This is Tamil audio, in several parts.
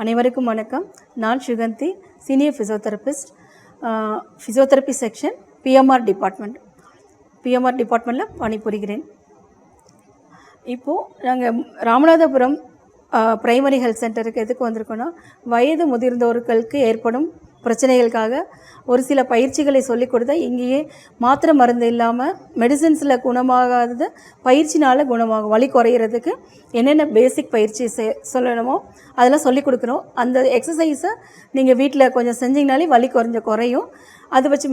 அனைவருக்கும் வணக்கம். நான் Suganthi, senior physiotherapist, physiotherapy section, PMR டிபார்ட்மெண்ட்டில் பணிபுரிகிறேன். இப்போது நாங்கள் ராமநாதபுரம் பிரைமரி ஹெல்த் சென்டருக்கு எதுக்கு வந்திருக்கோன்னா, வயது முதிர்ந்தோர்களுக்கு ஏற்படும் பிரச்சனைகளுக்காக ஒரு சில பயிற்சிகளை சொல்லிக் கொடுத்தா இங்கேயே மாத்திரை மருந்து இல்லாமல் மெடிசின்ஸில் குணமாகாதது பயிற்சினால் குணமாகும். வலி குறையிறதுக்கு என்னென்ன பேசிக் பயிற்சி சொல்லணுமோ அதெல்லாம் சொல்லிக் கொடுக்குறோம். அந்த எக்ஸசைஸை நீங்கள் வீட்டில் கொஞ்சம் செஞ்சிங்கனாலே வலி குறையும். அதை வச்சு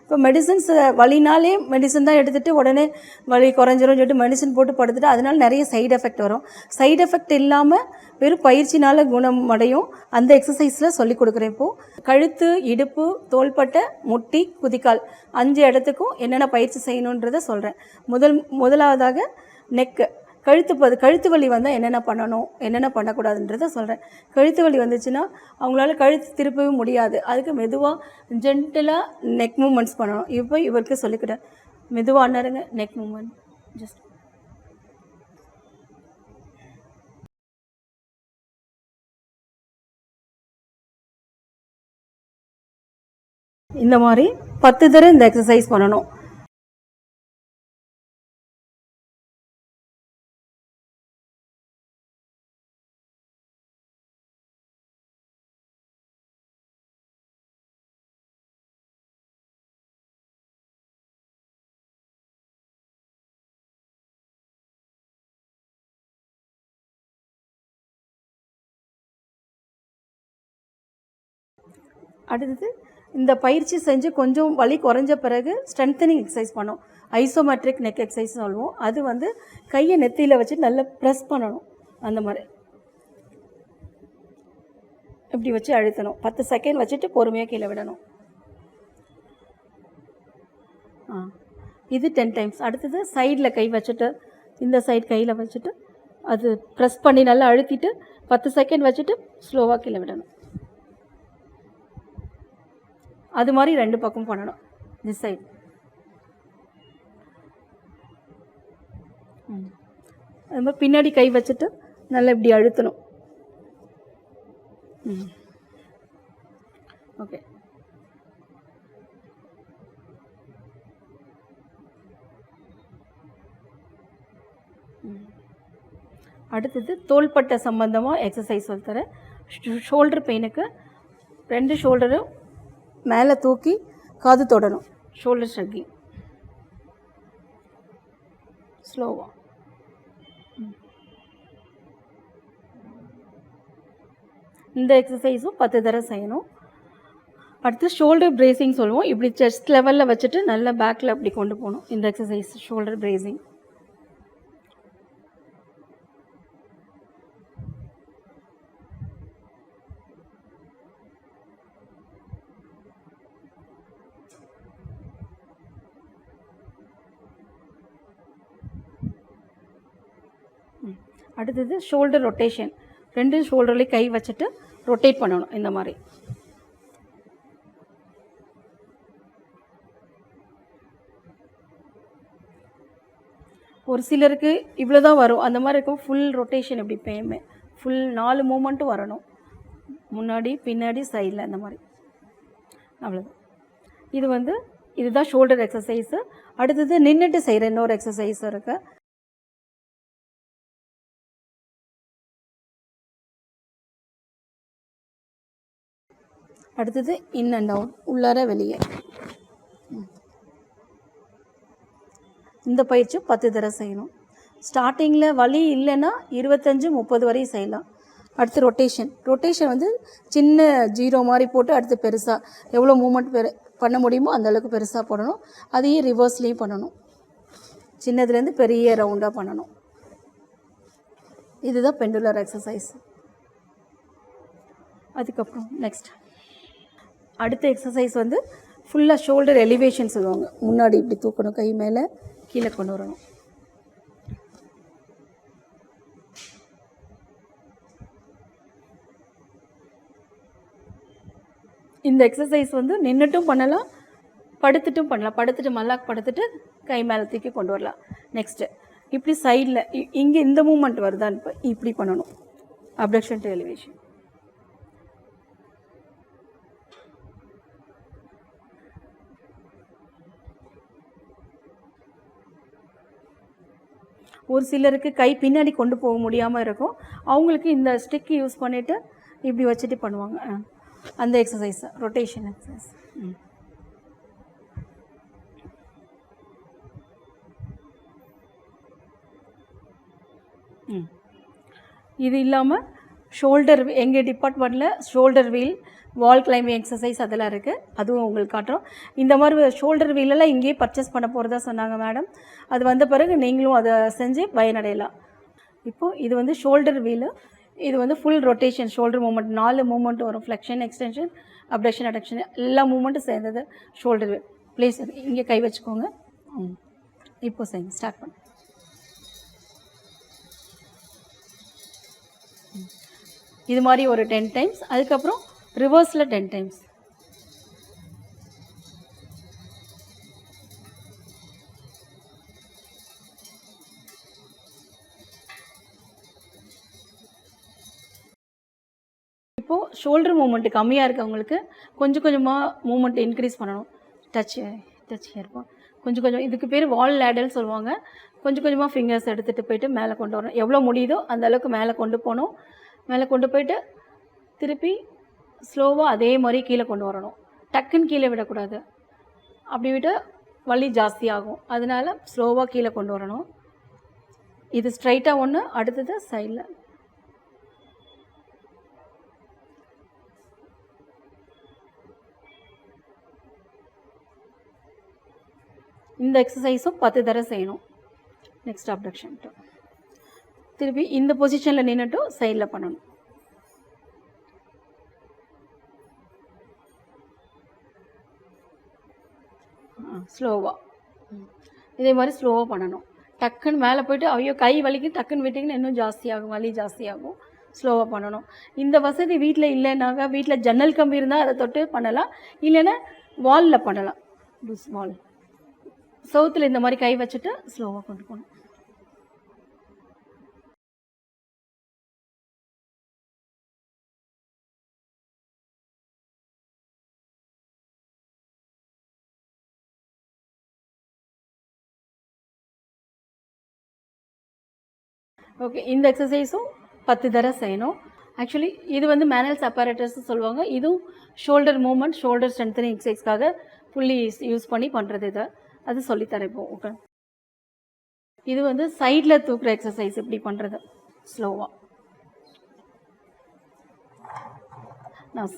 இப்போ மெடிசின்ஸ் வலினாலே மெடிசன் தான் எடுத்துகிட்டு உடனே வலி குறைஞ்சிரும் சொல்லிட்டு மெடிசன் போட்டு படுத்துட்டு அதனால் நிறைய சைடு எஃபெக்ட் வரும். சைடு எஃபெக்ட் இல்லாமல் வெறும் பயிற்சினால் குணம் அடையும். அந்த எக்ஸசைஸில் சொல்லிக் கொடுக்குறேன். இப்போது கழுத்து, இடுப்பு, தோள்பட்டை, முட்டி, குதிக்கால் 5 இடத்துக்கும் என்னென்ன பயிற்சி செய்யணுன்றதை சொல்கிறேன். முதலாவதாக நெக்கு, கழுத்து வலி வந்தால் என்னென்ன பண்ணணும், என்னென்ன பண்ணக்கூடாதுன்றதை சொல்கிறேன். கழுத்து வலி வந்துச்சுன்னா அவங்களால கழுத்து திருப்பவே முடியாது. அதுக்கு மெதுவாக ஜென்டலாக நெக் மூமெண்ட்ஸ் பண்ணணும். இப்போ இவருக்கு சொல்லிக்கிட்டேன், மெதுவாக அண்ணருங்க நெக் மூமெண்ட். ஜஸ்ட் இந்த மாதிரி 10 தடவை இந்த எக்ஸசைஸ் பண்ணணும். அடுத்தது இந்த பயிற்சி செஞ்சு கொஞ்சம் வலி குறைஞ்ச பிறகு ஸ்ட்ரென்தனிங் எக்ஸசைஸ் பண்ணோம். ஐசோமெட்ரிக் நெக் எக்ஸசைஸ் சொல்லுவோம். அது கையை நெத்தியில் வச்சு நல்லா ப்ரெஸ் பண்ணணும். அந்த மாதிரி இப்படி வச்சு அழுத்தணும். 10 செகண்ட் வச்சுட்டு பொறுமையாக கீழே விடணும். இது 10 டைம்ஸ். அடுத்தது சைடில் கை வச்சுட்டு, இந்த சைடு கையில் வச்சுட்டு அது ப்ரெஸ் பண்ணி நல்லா அழுத்திட்டு 10 செகண்ட் வச்சுட்டு ஸ்லோவாக கீழே விடணும். அது மாதிரி 2 பக்கம் பண்ணணும். திஸ் சைடு அது மாதிரி பின்னாடி கை வச்சுட்டு நல்லா இப்படி அழுத்தணும். ஓகே. அடுத்தது தோள்பட்டை சம்பந்தமாக எக்ஸசைஸ் சொல்லித்தரேன். ஷோல்டர் பெயினுக்கு 2 ஷோல்டரும் மேலே தூக்கி காது தொடணும். ஷோல்டர் ஷக்கிங் ஸ்லோவாக. இந்த எக்ஸசைஸும் 10 தடவை செய்யணும். அடுத்து ஷோல்டர் பிரேசிங் சொல்லுவோம். இப்படி செஸ்ட் லெவலில் வச்சுட்டு நல்லா பேக்கில் அப்படி கொண்டு போகணும். இந்த எக்ஸசைஸ் ஷோல்டர் பிரேசிங். அடுத்தது ஷோல்டர் ரொட்டேஷன். 2 ஷோல்டர்லேயும் கை வச்சுட்டு ரொட்டேட் பண்ணணும். இந்த மாதிரி ஒரு சிலருக்கு இவ்வளோ தான் வரும். அந்த மாதிரி இருக்கும். ஃபுல் ரொட்டேஷன் இப்படி பேயுமே ஃபுல் 4 மூமெண்ட்டும் வரணும். முன்னாடி, பின்னாடி, சைடில் அந்த மாதிரி. அவ்வளோதான். இதுதான் ஷோல்டர் எக்ஸசைஸு. அடுத்தது நின்றுட்டு செய்கிற இன்னொரு எக்ஸசைஸ் இருக்குது. அடுத்தது இன் அண்ட் அவுட், உள்ளார வெளியே. இந்த பயிற்சி 10 தடவை செய்யணும். ஸ்டார்டிங்கில் வலி இல்லைன்னா 25-30 வரையும் செய்யலாம். அடுத்து ரொட்டேஷன் சின்ன 0 மாதிரி போட்டு அடுத்து பெருசாக எவ்வளோ மூமெண்ட் பண்ண முடியுமோ அந்தளவுக்கு பெருசாக போடணும். அதையும் ரிவர்ஸ்லேயும் பண்ணணும். சின்னதுலேருந்து பெரிய ரவுண்டாக பண்ணணும். இதுதான் பெண்டுலர் எக்ஸசைஸ். அதுக்கப்புறம் நெக்ஸ்ட் அடுத்த எக்ஸசைஸ் ஃபுல்லாக ஷோல்டர் எலிவேஷன் சொல்லுவாங்க. முன்னாடி இப்படி தூக்கணும், கை மேலே கீழே கொண்டு வரணும். இந்த எக்ஸசைஸ் நின்றுட்டும் பண்ணலாம், படுத்துட்டும் பண்ணலாம். படுத்துட்டு கை மேலே தூக்கி கொண்டு வரலாம். நெக்ஸ்ட்டு இப்படி சைடில் இங்கே இந்த மூமெண்ட் வருதான்னு இப்படி பண்ணணும். Abduction to elevation. ஒரு சிலருக்கு கை பின்னாடி கொண்டு போக முடியாமல் இருக்கும். அவங்களுக்கு இந்த ஸ்டிக் யூஸ் பண்ணிவிட்டு இப்படி வச்சுட்டு பண்ணுவாங்க. அந்த எக்ஸசைஸ் ரொட்டேஷன் எக்ஸசைஸ். இது இல்லாமல் ஷோல்டர், எங்கள் டிபார்ட்மெண்ட்டில் ஷோல்டர் வீல், வால் கிளைம்பிங் எக்ஸசைஸ் அதெல்லாம் இருக்குது. அதுவும் உங்களுக்கு காட்டுறோம். இந்த மாதிரி ஷோல்டர் வீலெல்லாம் இங்கேயே பர்ச்சேஸ் பண்ண போகிறதா சொன்னாங்க மேடம். அது வந்த பிறகு நீங்களும் அதை செஞ்சு பயனடையலாம். இப்போது இது வந்து ஷோல்டர் வீலு. இது வந்து full rotation shoulder movement, 4 movement வரும். ஃப்ளெக்ஷன், எக்ஸ்டென்ஷன், அப்டக்ஷன், அடக்ஷன் எல்லா மூமெண்ட்டும் சேர்ந்தது ஷோல்டர் வீல். ப்ளீஸ் இங்கே கை வச்சுக்கோங்க. இப்போ செய்யுங்க, ஸ்டார்ட் பண்ணு. இது மாதிரி ஒரு 10 டைம்ஸ். அதுக்கப்புறம் ரிவர்ஸில் 10 டைம்ஸ். இப்போது ஷோல்டர் மூமெண்ட் கம்மியாக இருக்கவங்களுக்கு கொஞ்சம் கொஞ்சமாக மூமெண்ட் இன்க்ரீஸ் பண்ணணும். டச் இருப்போம் கொஞ்சம் கொஞ்சம். இதுக்கு பேர் வால் லேடல்னு சொல்லுவாங்க. கொஞ்சம் கொஞ்சமாக ஃபிங்கர்ஸ் எடுத்துகிட்டு போயிட்டு மேலே கொண்டு வரணும். எவ்வளோ முடியுதோ அந்த அளவுக்கு மேலே கொண்டு போகணும். மேலே கொண்டு போயிட்டு திருப்பி ஸ்லோவாக அதே மாதிரி கீழே கொண்டு வரணும். டக்குன்னு கீழே விடக்கூடாது. அப்படி விட்டு வலி ஜாஸ்தியாகும். அதனால் ஸ்லோவாக கீழே கொண்டு வரணும். இது ஸ்ட்ரைட்டாக ஒன்று, அடுத்தது சைடில். இந்த எக்ஸசைஸும் 10 தடவை செய்யணும். Next abduction. திருப்பி இந்த பொசிஷனில் நின்றுட்டு சைடில் பண்ணணும். ஸ்லோவாக இதே மாதிரி ஸ்லோவாக பண்ணணும். டக்குன்னு மேலே போய்ட்டு ஐயோ கை வலிக்கு டக்குன்னு விட்டிங்கன்னா இன்னும் ஜாஸ்தியாகும், வலி ஜாஸ்தியாகும். ஸ்லோவாக பண்ணணும். இந்த வசதி வீட்டில் இல்லைன்னாக்கா வீட்டில் ஜன்னல் கம்பி இருந்தால் அதை தொட்டு பண்ணலாம். இல்லைன்னா வாலில் பண்ணலாம். வால் சவுத்தில் இந்த மாதிரி கை வச்சுட்டு ஸ்லோவாக கொண்டு போகணும். ஓகே, இந்த எக்ஸசைஸும் 10 தடவை செய்யணும். ஆக்சுவலி இது வந்து மேனல்ஸ் அப்பாரட்டஸ் சொல்லுவாங்க. இதுவும் ஷோல்டர் மூமெண்ட், ஷோல்டர் ஸ்ட்ரென்தனிங் எக்ஸசைஸ்க்காக ஃபுல்லி யூஸ் பண்ணி பண்ணுறது. இதை அது சொல்லித்தரேன் இப்போ. ஓகே, இது வந்து சைடில் தூக்குற எக்ஸசைஸ் இப்படி பண்ணுறது ஸ்லோவாக. நான்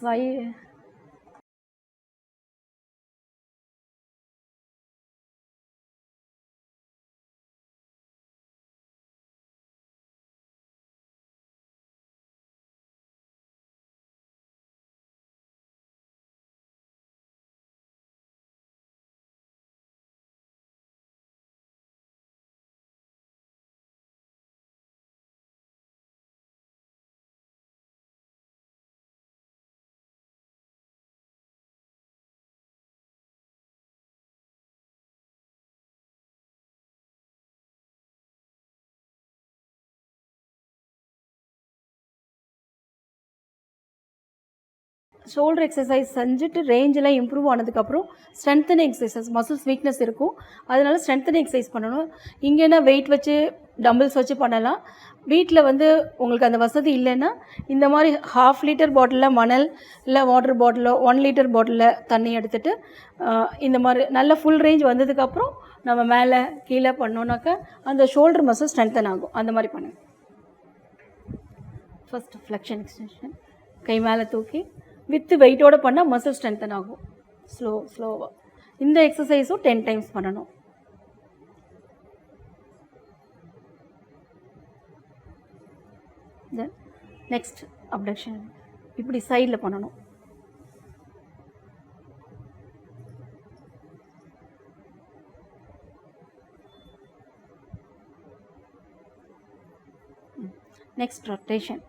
ஷோல்டர் எக்ஸசைஸ் செஞ்சுட்டு ரேஞ்செலாம் இம்ப்ரூவ் ஆனதுக்கப்புறம் ஸ்ட்ரென்தனிங் எக்ஸசைஸ், மசில்ஸ் வீக்னஸ் இருக்கும். அதனால ஸ்ட்ரென்தனிங் எக்ஸசைஸ் பண்ணணும். இங்கேனா வெயிட் வச்சு டம்பிள்ஸ் வச்சு பண்ணலாம். வீட்டில் வந்து உங்களுக்கு அந்த வசதி இல்லைன்னா இந்த மாதிரி 1/2 லிட்டர் பாட்டிலில் மணல், இல்லை வாட்டர் பாட்டிலோ 1 லிட்டர் பாட்டிலில் தண்ணி எடுத்துகிட்டு இந்த மாதிரி நல்ல ஃபுல் ரேஞ்ச் வந்ததுக்கப்புறம் நம்ம மேலே கீழே பண்ணோன்னாக்கா அந்த ஷோல்டர் மசில் ஸ்ட்ரென்தன் ஆகும். அந்த மாதிரி பண்ணுங்க. ஃபஸ்ட்டு ஃப்ளெக்ஷன் எக்ஸ்டென்ஷன், கை மேலே தூக்கி வித்து வெயிட்டோடு பண்ணால் மசில் ஸ்ட்ரென்தன் ஆகும். ஸ்லோவாக இந்த எக்ஸசைஸும் 10 டைம்ஸ் பண்ணணும். தென் நெக்ஸ்ட் அப்டக்ஷன் இப்படி சைடில் பண்ணணும். Next rotation.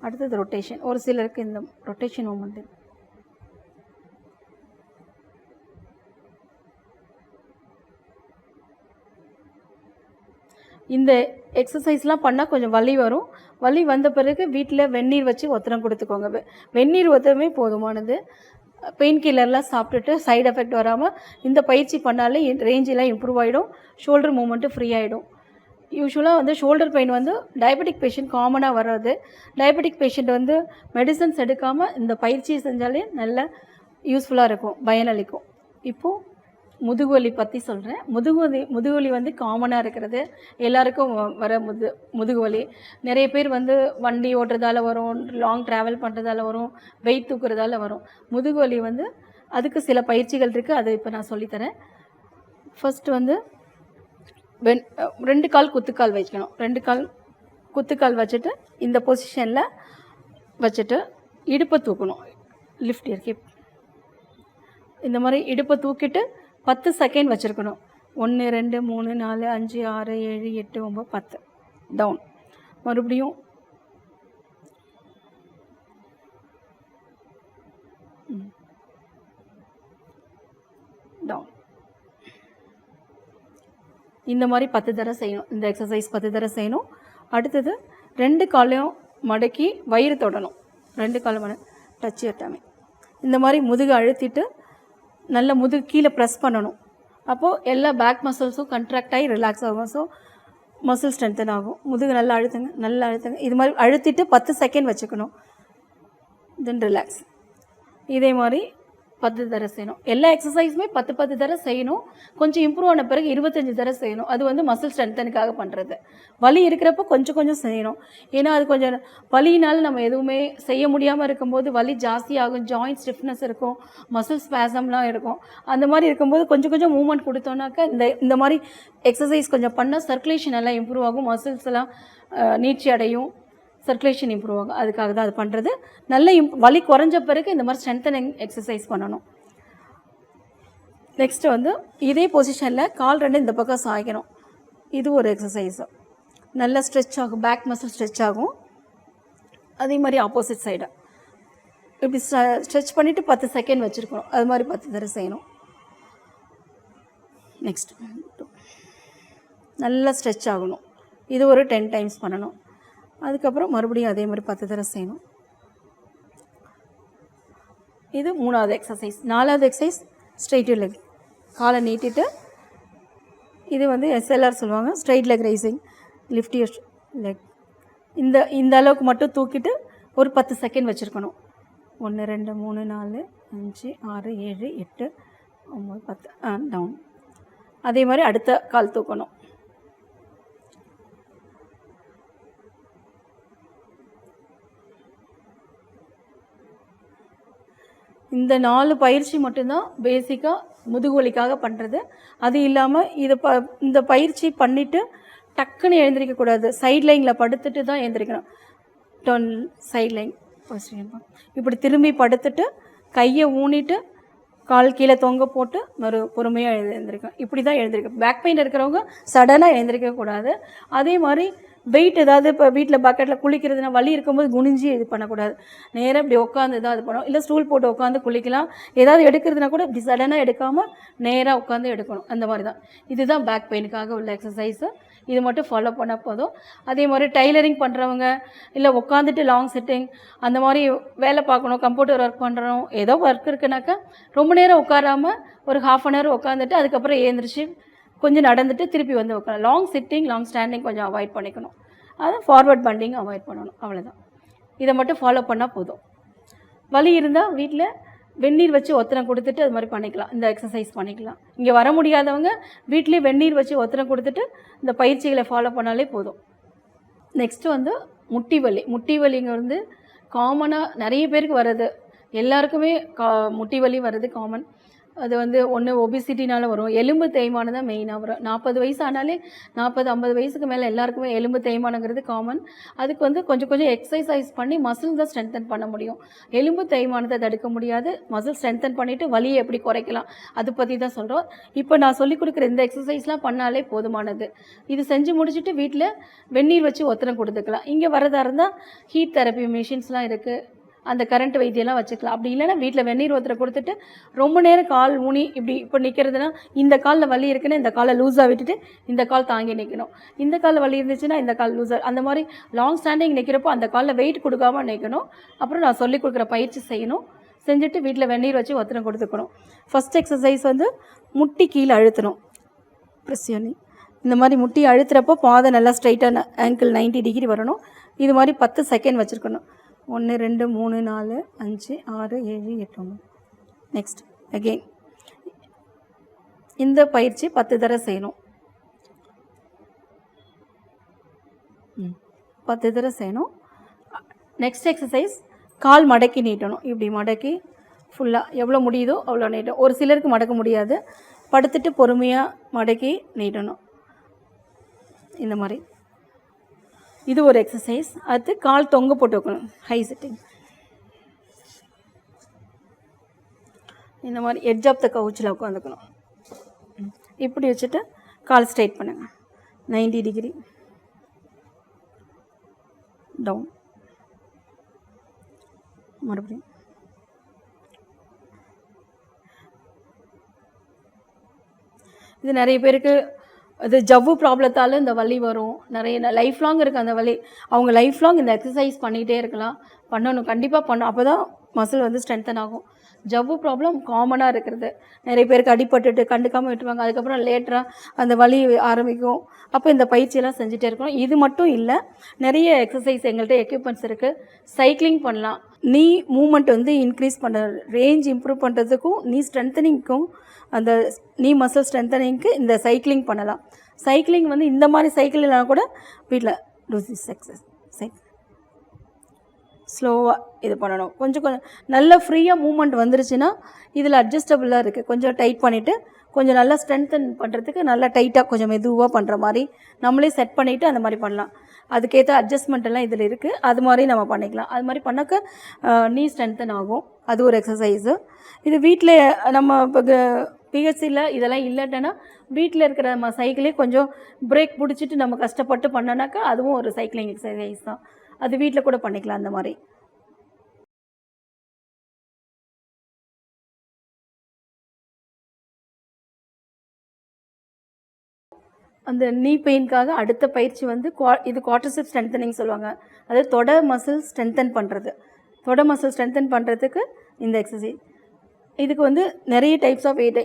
அடுத்தது ரொட்டேஷன். ஒரு சிலருக்கு இந்த ரொட்டேஷன் மூமெண்ட். இந்த எக்ஸசைஸ்லாம் பண்ணால் கொஞ்சம் வலி வரும். வலி வந்த பிறகு வீட்டில் வெந்நீர் வச்சு ஒத்தடம் கொடுத்துக்கோங்க. வெந்நீர் ஒத்தடமே போதுமானது. பெயின் கில்லர்லாம் சாப்பிட்டுட்டு சைடு எஃபெக்ட் வராமல் இந்த பயிற்சி பண்ணாலே ரேஞ்செலாம் இம்ப்ரூவ் ஆகிடும். ஷோல்டர் மூமெண்ட்டு ஃப்ரீ ஆகிடும். யூஸ்வலாக வந்து ஷோல்டர் பெயின் வந்து டயபெட்டிக் பேஷண்ட் காமனாக வர்றது. டயபெட்டிக் பேஷண்ட் வந்து மெடிசன்ஸ் எடுக்காமல் இந்த பயிற்சியை செஞ்சாலே நல்ல யூஸ்ஃபுல்லாக இருக்கும், பயனளிக்கும். இப்போது முதுகுவலி பற்றி சொல்கிறேன். முதுகுவலி வந்து காமனாக இருக்கிறது, எல்லாருக்கும் வர முதுகுவலி. நிறைய பேர் வந்து வண்டி ஓட்டுறதால வரும், லாங் ட்ராவல் பண்ணுறதால வரும், வெயிட் தூக்குறதால வரும். முதுகுவலி வந்து அதுக்கு சில பயிற்சிகள் இருக்குது, அதை இப்போ நான் சொல்லித்தரேன். ஃபஸ்ட்டு வந்து 2 கால் குத்துக்கால் வைக்கணும். 2 கால் குத்துக்கால் வச்சுட்டு இந்த பொசிஷனில் வச்சுட்டு இடுப்பை தூக்கணும். லிஃப்ட் இருக்கு, இந்த மாதிரி இடுப்பை தூக்கிட்டு 10 செகண்ட் வச்சுருக்கணும். 1 2 3 4 5 6 7 8 9 10 டவுன். மறுபடியும் டவுன். இந்த மாதிரி 10 தடவை செய்யணும். இந்த எக்ஸசைஸ் 10 தடவை செய்யணும். அடுத்தது 2 காலையும் மடக்கி வயிறு தொடணும். 2 காலும் டச் ஏட்டாமே இந்த மாதிரி முதுகு அழுத்திட்டு நல்ல முதுகு கீழே ப்ரெஸ் பண்ணணும். அப்போது எல்லா பேக் மசில்ஸும் கண்ட்ராக்ட் ஆகி ரிலாக்ஸ் ஆகும். ஸோ மசில் ஸ்ட்ரென்தன் ஆகும். முதுகு நல்லா அழுத்துங்க. இது மாதிரி அழுத்திட்டு 10 செகண்ட் வச்சுக்கணும். தென் ரிலாக்ஸ். இதே மாதிரி 10 தடவை செய்யணும். எல்லா எக்ஸசைஸுமே 10 தடவை செய்யணும். கொஞ்சம் இம்ப்ரூவ் ஆன பிறகு 25 தடவை செய்யணும். அது வந்து மசில் ஸ்ட்ரென்த்தனுக்காக பண்ணுறது. வலி இருக்கிறப்போ கொஞ்சம் செய்யணும். ஏன்னா அது கொஞ்சம் வலியினால் நம்ம எதுவுமே செய்ய முடியாமல் இருக்கும்போது வலி ஜாஸ்தியாகும், ஜாயிண்ட் ஸ்டிஃப்னஸ் இருக்கும், மசில் ஸ்பேசம்லாம் இருக்கும். அந்த மாதிரி இருக்கும்போது கொஞ்சம் மூவ்மெண்ட் கொடுத்தோன்னாக்கா இந்த மாதிரி எக்ஸசைஸ் கொஞ்சம் பண்ணால் சர்க்குலேஷன் எல்லாம் இம்ப்ரூவ் ஆகும், மசில்ஸ் எல்லாம் நீட்சி அடையும், சர்க்குலேஷன் இம்ப்ரூவ் ஆகும். அதுக்காக தான் அது பண்ணுறது. நல்ல வலி குறைஞ்ச பிறகு இந்த மாதிரி ஸ்ட்ரென்தனிங் எக்ஸசைஸ் பண்ணணும். நெக்ஸ்ட்டு வந்து இதே பொசிஷனில் கால் 2 இந்த பக்கம் சாய்க்கணும். இது ஒரு எக்ஸசைஸு. நல்லா ஸ்ட்ரெச் ஆகும், பேக் மசில் ஸ்ட்ரெச் ஆகும். அதே மாதிரி ஆப்போசிட் சைடு இப்படி ஸ்ட்ரெச் பண்ணிவிட்டு 10 செகண்ட் வச்சுருக்கணும். அது மாதிரி 10 தடவை செய்யணும். நெக்ஸ்ட் நல்லா ஸ்ட்ரெச் ஆகணும். இது ஒரு 10 டைம்ஸ் பண்ணணும். அதுக்கப்புறம் மறுபடியும் அதே மாதிரி 10 தடவை செய்யணும். இது 3வது எக்ஸசைஸ். 4வது எக்ஸசைஸ் ஸ்ட்ரெயிட் லெக். காலை நீட்டிட்டு இது வந்து எஸ்எல்ஆர் சொல்லுவாங்க, straight leg raising. Lift your leg. இந்த அளவுக்கு மட்டும் தூக்கிட்டு ஒரு 10 செகண்ட் வச்சுருக்கணும். 1 2 3 4 5 6 7 8 9 10 டவுன். அதே மாதிரி அடுத்த கால் தூக்கணும். இந்த 4 பயிற்சி மட்டும்தான் பேசிக்காக முதுகுவலிக்காக பண்ணுறது. அது இல்லாமல் இந்த பயிற்சி பண்ணிவிட்டு டக்குன்னு எழுந்திரிக்கக்கூடாது. சைட் லைனில் படுத்துட்டு தான் எழுந்திரிக்கணும். டர்ன் சைட் லைன் இப்படி திரும்பி படுத்துட்டு கையை ஊனிட்டு கால் கீழே தொங்க போட்டு பொறுமையாக எழுந்திருக்கணும். இப்படி தான் எழுந்திருக்கணும். பேக் பெயின் இருக்கிறவங்க சடனாக எழுந்திரிக்கக்கூடாது. அதே மாதிரி வெயிட் ஏதாவது இப்போ வீட்டில் பக்கெட்டில் குளிக்கிறதுனா வலி இருக்கும்போது குனிஞ்சி இது பண்ணக்கூடாது. நேராக இப்படி உட்காந்து தான் இது பண்ணணும். இல்லை ஸ்டூல் போட்டு உட்காந்து குளிக்கலாம். ஏதாவது எடுக்கிறதுனா கூட இப்படி சடனாக எடுக்காமல் நேராக உட்காந்து எடுக்கணும். அந்த மாதிரி தான். இதுதான் பேக் பெயினுக்காக உள்ள எக்ஸசைஸு. இது மட்டும் ஃபாலோ பண்ணால் போதும். அதே மாதிரி டைலரிங் பண்ணுறவங்க, இல்லை உட்காந்துட்டு லாங் சிட்டிங் அந்த மாதிரி வேலை பார்க்கணும், கம்ப்யூட்டர் ஒர்க் பண்ணுறோம், ஏதோ ஒர்க் இருக்குனாக்கா ரொம்ப நேரம் உட்காராமல் ஒரு 1/2 அன் ஹவர் உட்காந்துட்டு அதுக்கப்புறம் எழுந்திரிச்சு கொஞ்சம் நடந்துட்டு திருப்பி வந்து உட்காரலாம். லாங் சிட்டிங், லாங் ஸ்டாண்டிங் கொஞ்சம் அவாய்ட் பண்ணிக்கணும். அதான் ஃபார்வர்ட் பண்டிங் அவாய்ட் பண்ணணும். அவ்வளோதான். இதை மட்டும் ஃபாலோ பண்ணால் போதும். வலி இருந்தால் வீட்டில் வெந்நீர் வச்சு ஒத்தனம் கொடுத்துட்டு அது மாதிரி பண்ணிக்கலாம். இந்த எக்ஸசைஸ் பண்ணிக்கலாம். இங்கே வர முடியாதவங்க வீட்லேயே வெந்நீர் வச்சு ஒத்தனம் கொடுத்துட்டு இந்த பயிற்சிகளை ஃபாலோ பண்ணாலே போதும். நெக்ஸ்ட்டு வந்து முட்டி வலி. முட்டி வலிங்க வந்து காமனாக நிறைய பேருக்கு வர்றது. எல்லாருக்குமே முட்டி வலி வர்றது காமன். அது வந்து ஒன்று ஒபிசிட்டினால் வரும், எலும்பு தேய்மானம் தான் மெயினாக வரும். 40 வயசு ஆனாலே 40-50 வயசுக்கு மேலே எல்லாருக்குமே எலும்பு தேய்மானங்கிறது காமன். அதுக்கு வந்து கொஞ்சம் எக்ஸசைஸ் பண்ணி மசில் தான் ஸ்ட்ரென்தன் பண்ண முடியும். எலும்பு தேய்மானத்தை தடுக்க முடியாது. மசில் ஸ்ட்ரென்தன் பண்ணிவிட்டு வலியை எப்படி குறைக்கலாம் அதை பற்றி தான் சொல்கிறோம். இப்போ நான் சொல்லிக் கொடுக்குற இந்த எக்ஸசைஸ்லாம் பண்ணாலே போதுமானது. இது செஞ்சு முடிச்சுட்டு வீட்டில் வெந்நீர் வச்சு ஒத்தனம் கொடுத்துக்கலாம். இங்கே வரதா இருந்தால் ஹீட் தெரப்பி மிஷின்ஸ்லாம் இருக்குது, அந்த கரண்ட் வைத்தியெல்லாம் வச்சுக்கலாம். அப்படி இல்லைன்னா வீட்டில் வெந்நீர் ஒருத்தரை கொடுத்துட்டு ரொம்ப நேரம் கால் ஊனி இப்போ நிற்கிறதுனா இந்த காலில் வலி இருக்குன்னா இந்த காலை லூஸாக விட்டுட்டு இந்த கால் தாங்கி நிற்கணும். இந்த காலில் வலி இருந்துச்சுன்னா இந்த கால் லூஸாக, அந்த மாதிரி லாங் ஸ்டாண்டிங் நிற்கிறப்போ அந்த காலில் வெயிட் கொடுக்காம நிற்கணும். அப்புறம் நான் சொல்லிக் கொடுக்குற பயிற்சி செய்யணும். செஞ்சுட்டு வீட்டில் வெந்நீர் வச்சு ஒத்தனம் கொடுத்துக்கணும். ஃபஸ்ட் எக்ஸசைஸ் வந்து முட்டி கீழே அழுத்தணும், ப்ரெஸ் பண்ணி. இந்த மாதிரி முட்டி அழுத்துறப்போ பாதம் நல்லா ஸ்ட்ரைட்டாக ஆங்கிள் 90 டிகிரி வரணும். இது மாதிரி 10 செகண்ட் வச்சுருக்கணும். 1 2 3 4 5 6 7 8 9. நெக்ஸ்ட் அகெயின் இந்த பயிற்சி 10 தடவை செய்யணும். 10 தடவை செய்யணும். நெக்ஸ்ட் எக்ஸசைஸ் கால் மடக்கி நீட்டணும். இப்படி மடக்கி ஃபுல்லாக எவ்வளோ முடியுதோ அவ்வளோ நீட்டணும். ஒரு சிலருக்கு மடக்க முடியாது, படுத்துட்டு பொறுமையாக மடக்கி நீட்டணும். இந்த மாதிரி இது ஒரு எக்ஸசைஸ். அடுத்து கால் தொங்க போட்டு வைக்கணும், ஹை சிட்டிங். இந்த மாதிரி எட்ஜ் ஆஃப் த கவுச்சில் உட்காந்துக்கணும். இப்படி வச்சுட்டு கால் ஸ்ட்ரைட் பண்ணுங்கள், 90 டிகிரி டவுன். மறுபடியும் இது நிறைய பேருக்கு அது ஜவ்வு ப்ராப்ளத்தால் இந்த வலி வரும். நிறைய லைஃப் லாங் இருக்குது அந்த வலி. அவங்க லைஃப் லாங் இந்த எக்ஸசைஸ் பண்ணிகிட்டே இருக்கலாம், பண்ணணும், கண்டிப்பாக பண்ணணும். அப்போ தான் மசில் வந்து ஸ்ட்ரென்தன் ஆகும். ஜவ்வு ப்ராப்ளம் காமனாக இருக்கிறது. நிறைய பேருக்கு அடிபட்டுட்டு கண்டுக்காமல் விட்டுருவாங்க, அதுக்கப்புறம் லேட்டராக அந்த வலி ஆரம்பிக்கும். அப்போ இந்த பயிற்சியெல்லாம் செஞ்சுட்டே இருக்கணும். இது மட்டும் இல்லை, நிறைய எக்ஸசைஸ் எங்கள்கிட்ட எக்யூப்மெண்ட்ஸ் இருக்குது. சைக்கிளிங் பண்ணலாம். நீ மூமெண்ட் வந்து இன்க்ரீஸ் பண்ண, ரேஞ்ச் இம்ப்ரூவ் பண்ணுறதுக்கும் நீ ஸ்ட்ரென்தனிங்க்கும், அந்த நீ மசில் ஸ்ட்ரென்தனிங்க்கு இந்த சைக்கிளிங் பண்ணலாம். சைக்கிளிங் வந்து இந்த மாதிரி சைக்கிள் இல்லைனா கூட வீட்டில் டூ திஸ் எக்ஸசைஸ் ஸ்லோவாக இது பண்ணணும். கொஞ்சம் நல்ல ஃப்ரீயாக மூமெண்ட் வந்துருச்சுன்னா இதில் அட்ஜஸ்டபுளாக இருக்குது. கொஞ்சம் டைட் பண்ணிவிட்டு கொஞ்சம் நல்லா ஸ்ட்ரென்தன் பண்ணுறதுக்கு நல்லா டைட்டாக கொஞ்சம் மெதுவாக பண்ணுற மாதிரி நம்மளே செட் பண்ணிவிட்டு அந்த மாதிரி பண்ணலாம். அதுக்கேற்ற அட்ஜஸ்ட்மெண்ட் எல்லாம் இதில் இருக்குது. அது மாதிரி நம்ம பண்ணிக்கலாம். அது மாதிரி பண்ணாக்க நீ ஸ்ட்ரென்தன் ஆகும். அது ஒரு எக்ஸசைஸு. இது வீட்டில் நம்ம இப்போ பிஹெச்சியில் இதெல்லாம் இல்லைன்னா வீட்டில் இருக்கிற நம்ம சைக்கிளே கொஞ்சம் பிரேக் பிடிச்சிட்டு நம்ம கஷ்டப்பட்டு பண்ணோன்னாக்கா அதுவும் ஒரு சைக்கிளிங் எக்ஸசைஸ் தான். அது வீட்டில் கூட பண்ணிக்கலாம். அந்த மாதிரி அந்த நீ பெயின்காக அடுத்த பயிற்சி வந்து இது குவாட்ரிசெப்ஸ் ஸ்ட்ரென்தனிங் சொல்லுவாங்க. அதாவது தொடை மசில் ஸ்ட்ரென்தன் பண்ணுறது. தொடை மசில் ஸ்ட்ரென்தன் பண்ணுறதுக்கு இந்த எக்ஸசைஸ். இதுக்கு வந்து நிறைய டைப்ஸ் ஆஃப் வெயிட்,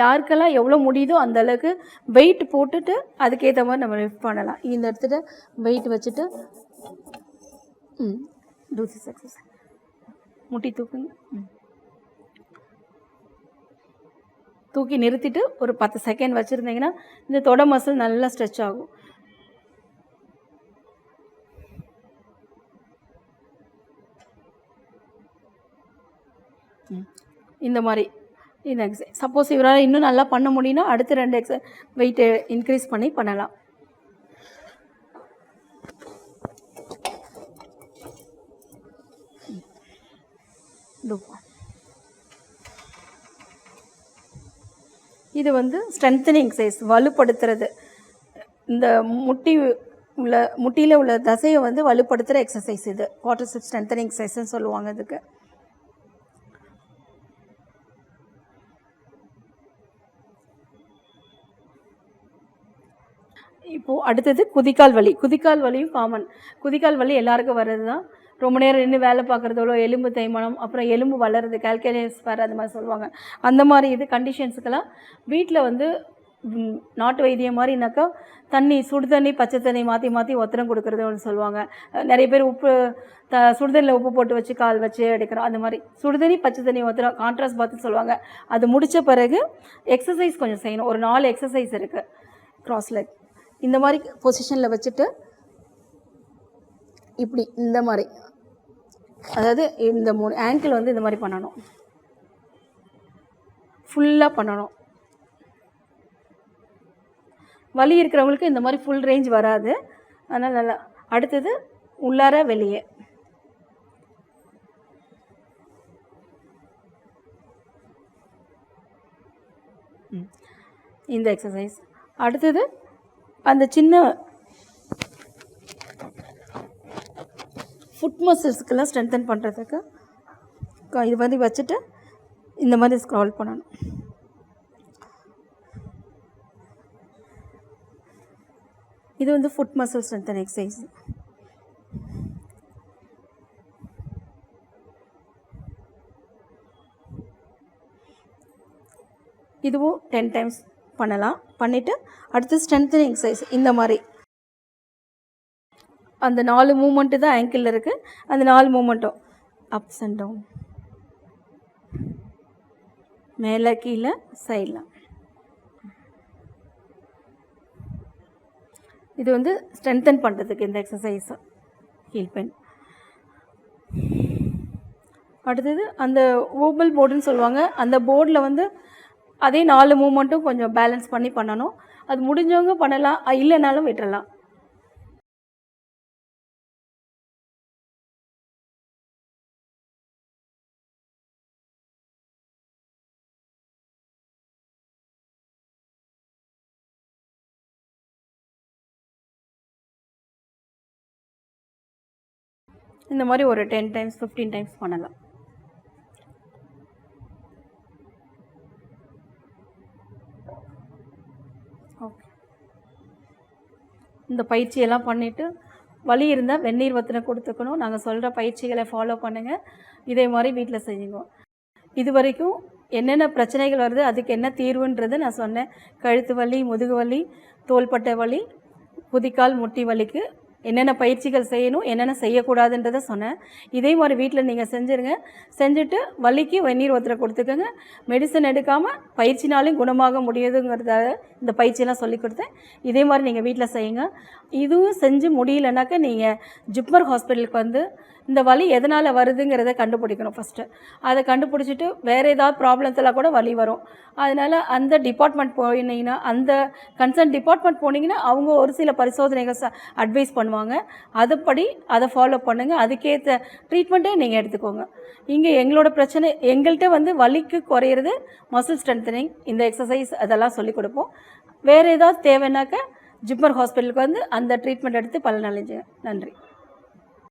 யாருக்கெல்லாம் எவ்வளோ முடியுதோ அந்த அளவுக்கு வெயிட் போட்டுட்டு அதுக்கேற்ற மாதிரி நம்ம லிஃப்ட் பண்ணலாம். இந்த இடத்துல வெயிட் வச்சுட்டு டூ திஸ் எக்ஸசைஸ். முட்டி தூக்குங்க, தூக்கி நிறுத்திட்டு ஒரு 10 செகண்ட் வச்சுருந்தீங்கன்னா இந்த தொடை மசில் நல்லா ஸ்ட்ரெச் ஆகும். இந்த மாதிரி இந்த எக்ஸசைஸ். சப்போஸ் இவரால் இன்னும் நல்லா பண்ண முடியும்னா அடுத்த 2 வெயிட்டை இன்க்ரீஸ் பண்ணி பண்ணலாம். இது வந்து ஸ்ட்ரென்தனிங் எக்ஸசைஸ், வலுப்படுத்துறது. இந்த முட்டியில் உள்ள தசையை வந்து வலுப்படுத்துகிற எக்ஸசைஸ். இது குவாட்ரிசெப்ஸ் ஸ்ட்ரென்தனிங் எக்ஸசைஸ்ன்னு சொல்லுவாங்க. இதுக்கு இப்போது அடுத்தது குதிக்கால் வலி. குதிக்கால் வலியும் காமன். குதிக்கால் வலி எல்லாருக்கும் வர்றது தான். ரொம்ப நேரம் நின்று வேலை பார்க்குறதோட எலும்பு தேய்மானம், அப்புறம் எலும்பு வளருது, கால்குலேஸ் வேறு அது மாதிரி சொல்லுவாங்க. அந்த மாதிரி இது கண்டிஷன்ஸுக்கெல்லாம் வீட்டில் வந்து நாட்டு வைத்தியம் மாதிரினாக்கா தண்ணி, சுடு தண்ணி பச்சை தண்ணி மாற்றி மாற்றி ஒத்தரம் கொடுக்குறது ஒன்று சொல்லுவாங்க. நிறைய பேர் உப்பு சுடுதண்ணியில் உப்பு போட்டு வச்சு கால் வச்சு எடுக்கிறோம். அந்த மாதிரி சுடுதண்ணி பச்சை தண்ணி ஒத்தரம் கான்ட்ராஸ்ட் பார்த்து சொல்லுவாங்க. அது முடித்த பிறகு எக்ஸசைஸ் கொஞ்சம் செய்யணும். ஒரு 4 எக்ஸசைஸ் இருக்குது. க்ராஸ் லெக் இந்த மாதிரி பொசிஷனில் வச்சுட்டு இப்படி இந்த மாதிரி, அதாவது இந்த 3 ஆங்கிள் வந்து இந்த மாதிரி பண்ணணும், ஃபுல்லாக பண்ணணும். வலி இருக்கிறவங்களுக்கு இந்த மாதிரி ஃபுல் ரேஞ்ச் வராது, அதனால் நல்லா. அடுத்தது உள்ளார வெளியே. இந்த எக்ஸசைஸ். அடுத்தது அந்த சின்ன ஃபுட் மசில்ஸ்க்கெல்லாம் ஸ்ட்ரென்தன் பண்ணுறதுக்கு இது மாதிரி வச்சுட்டு இந்த மாதிரி ஸ்க்ரால் பண்ணணும். இது வந்து ஃபுட் மசில் ஸ்ட்ரென்தன் எக்ஸசைஸ். இதுவும் 10 டைம்ஸ் பண்ணலாம். பண்ணிவிட்டு அடுத்து ஸ்ட்ரென்தனிங் எக்ஸசைஸ் இந்த மாதிரி அந்த 4 மூமெண்ட்டு தான் ஆங்கிளில் இருக்குது. அந்த 4 மூமெண்ட்டும் அப்ஸ் அண்ட் டவுன், மேலே கீழே சைடில். இது வந்து ஸ்ட்ரென்தன் பண்ணுறதுக்கு இந்த எக்ஸசைஸு ஹீல் பெயின். அடுத்தது அந்த ஓபல் போர்டுன்னு சொல்லுவாங்க. அந்த போர்டில் வந்து அதே 4 மூமெண்ட்டும் கொஞ்சம் பேலன்ஸ் பண்ணி பண்ணணும். அது முடிஞ்சவங்க பண்ணலாம், இல்லைனாலும் விட்டுறலாம். இந்த மாதிரி ஒரு 10 டைம்ஸ் 15 டைம்ஸ் பண்ணலாம். ஓகே, இந்த பயிற்சியெல்லாம் பண்ணிவிட்டு வலி இருந்தால் வெந்நீர் வத்தின கொடுத்துக்கணும். நாங்கள் சொல்கிற பயிற்சிகளை ஃபாலோ பண்ணுங்கள். இதே மாதிரி வீட்டில் செய்யுங்க. இது வரைக்கும் என்னென்ன பிரச்சனைகள் வருது, அதுக்கு என்ன தீர்வுன்றது நான் சொன்னேன். கழுத்து வலி, முதுகு வலி, தோள்பட்டை வலி, குதிக்கால் முட்டி வலிக்கு என்னென்ன பயிற்சிகள் செய்யணும், என்னென்ன செய்யக்கூடாதுன்றதை சொன்னேன். இதே மாதிரி வீட்டில் நீங்கள் செஞ்சுருங்க. செஞ்சுட்டு வலிக்கு வெந்நீர் ஒத்தரை கொடுத்துக்கோங்க. மெடிசன் எடுக்காமல் பயிற்சினாலையும் குணமாக முடியுதுங்கிறதாக இந்த பயிற்சியெல்லாம் சொல்லி கொடுத்தேன். இதே மாதிரி நீங்கள் வீட்டில் செய்யுங்க. இதுவும் செஞ்சு முடியலனாக்கா நீங்கள் ஜிப்மர் ஹாஸ்பிட்டலுக்கு வந்து இந்த வலி எதனால் வருதுங்கிறத கண்டுபிடிக்கணும் ஃபஸ்ட்டு. அதை கண்டுபிடிச்சிட்டு வேறு ஏதாவது ப்ராப்ளத்தில் கூட வலி வரும். அதனால் அந்த டிபார்ட்மெண்ட் போனீங்கன்னா, அந்த கன்சர்ன் டிபார்ட்மெண்ட் போனீங்கன்னா அவங்க ஒரு சில பரிசோதனைகள் அட்வைஸ் பண்ணுவாங்க. அதுபடி அதை ஃபாலோ பண்ணுங்கள். அதுக்கேற்ற ட்ரீட்மெண்ட்டே நீங்கள் எடுத்துக்கோங்க. இங்கே எங்களோட பிரச்சனை, எங்கள்கிட்ட வந்து வலிக்கு குறையிறது மசில் ஸ்ட்ரென்தனிங், இந்த எக்ஸசைஸ் அதெல்லாம் சொல்லிக் கொடுப்போம். வேறு ஏதாவது தேவைன்னாக்கா ஜிப்மர் ஹாஸ்பிட்டலுக்கு வந்து அந்த ட்ரீட்மெண்ட் எடுத்து பலனடைஞ்சுங்க. நன்றி.